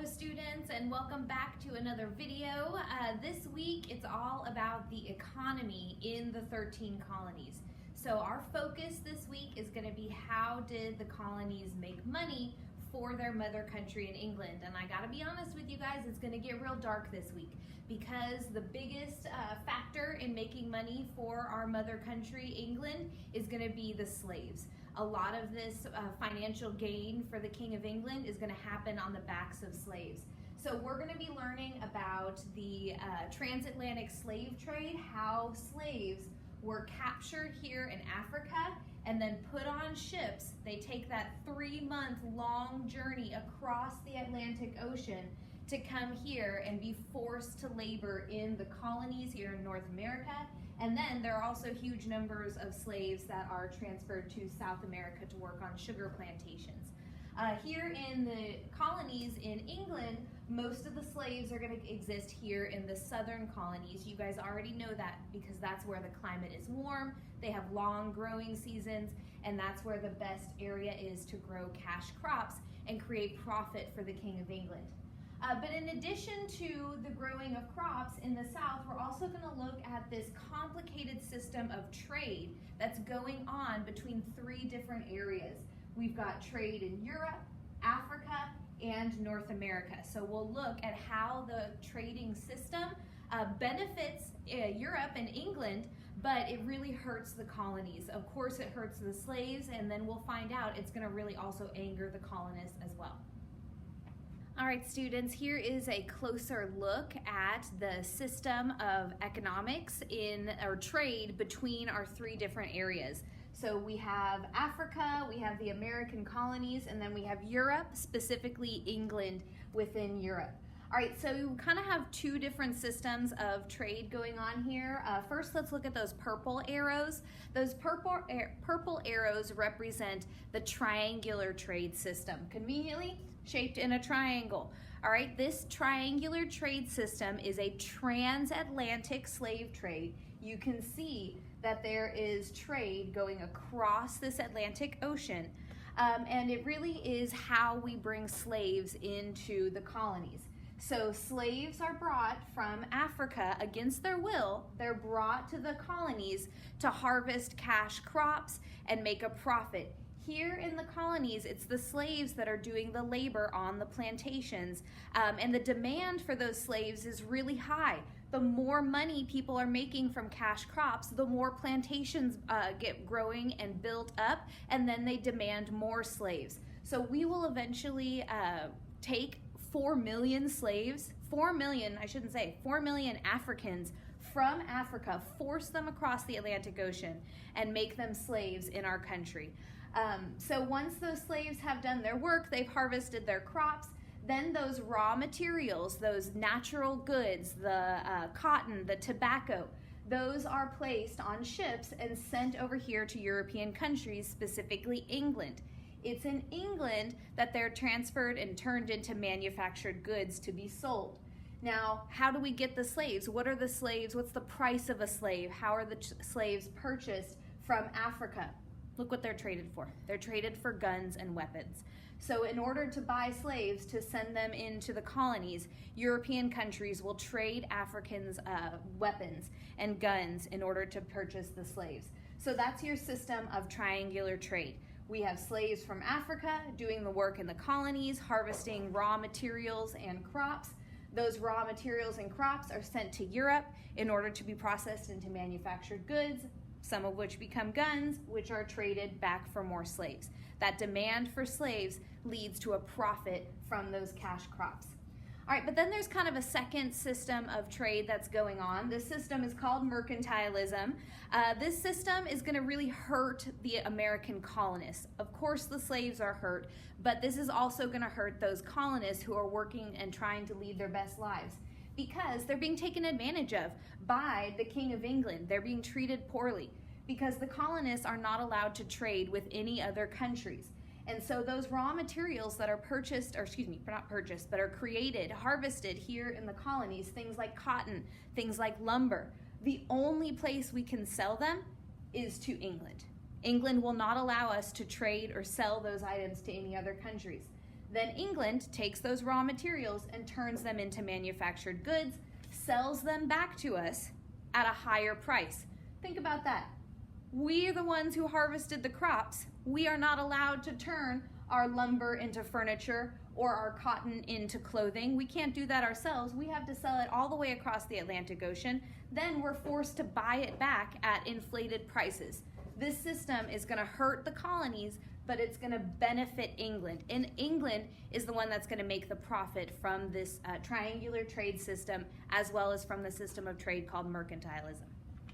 students, and welcome back to another video. This week it's all about the economy in the 13 colonies. So our focus this week is going to be how did the colonies make money for their mother country in England. And I gotta be honest with you guys, it's gonna get real dark this week because the biggest factor in making money for our mother country, England, is gonna be the slaves. A lot of this financial gain for the King of England is gonna happen on the backs of slaves. So we're gonna be learning about the transatlantic slave trade, how slaves were captured here in Africa and then put on ships. They take that 3-month long journey across the Atlantic Ocean to come here and be forced to labor in the colonies here in North America. And then there are also huge numbers of slaves that are transferred to South America to work on sugar plantations. Here in the colonies in England, most of the slaves are going to exist here in the southern colonies. You guys already know that because that's where the climate is warm, they have long growing seasons, and that's where the best area is to grow cash crops and create profit for the King of England. But in addition to the growing of crops in the south, we're also going to look at this complicated system of trade that's going on between 3 different areas. We've got trade in Europe, Africa, and North America. So we'll look at how the trading system benefits Europe and England, but it really hurts the colonies. Of course, it hurts the slaves, and then we'll find out it's going to really also anger the colonists as well. All right, students, here is a closer look at the system of economics or trade between our 3 different areas. So we have Africa, we have the American colonies, and then we have Europe, specifically England within Europe. All right, so you kind of have 2 different systems of trade going on here. First, let's look at those purple arrows. Those purple arrows represent the triangular trade system, conveniently shaped in a triangle. All right, this triangular trade system is a transatlantic slave trade. You can see that there is trade going across this Atlantic Ocean, and it really is how we bring slaves into the colonies. So slaves are brought from Africa against their will. They're brought to the colonies to harvest cash crops and make a profit. Here in the colonies, it's the slaves that are doing the labor on the plantations, and the demand for those slaves is really high. The more money people are making from cash crops, the more plantations get growing and built up, and then they demand more slaves. So we will eventually take 4 million slaves, 4 million Africans from Africa, force them across the Atlantic Ocean, and make them slaves in our country. So once those slaves have done their work, they've harvested their crops, then those raw materials, those natural goods, the cotton, the tobacco, those are placed on ships and sent over here to European countries, specifically England. It's in England that they're transferred and turned into manufactured goods to be sold. Now, how do we get the slaves? What are the slaves? What's the price of a slave? How are the slaves purchased from Africa? Look what they're traded for. They're traded for guns and weapons. So in order to buy slaves to send them into the colonies, European countries will trade Africans weapons and guns in order to purchase the slaves. So that's your system of triangular trade. We have slaves from Africa doing the work in the colonies, harvesting raw materials and crops. Those raw materials and crops are sent to Europe in order to be processed into manufactured goods, some of which become guns, which are traded back for more slaves. That demand for slaves leads to a profit from those cash crops. All right, but then there's kind of a second system of trade that's going on. This system is called mercantilism. This system is going to really hurt the American colonists. Of course, the slaves are hurt, but this is also going to hurt those colonists who are working and trying to lead their best lives, because they're being taken advantage of by the King of England. They're being treated poorly because the colonists are not allowed to trade with any other countries. And so those raw materials that are are created, harvested here in the colonies, things like cotton, things like lumber, the only place we can sell them is to England. England will not allow us to trade or sell those items to any other countries. Then England takes those raw materials and turns them into manufactured goods, sells them back to us at a higher price. Think about that. We are the ones who harvested the crops. We are not allowed to turn our lumber into furniture or our cotton into clothing. We can't do that ourselves. We have to sell it all the way across the Atlantic Ocean. Then we're forced to buy it back at inflated prices. This system is going to hurt the colonies, but it's going to benefit England. And England is the one that's going to make the profit from this triangular trade system, as well as from the system of trade called mercantilism.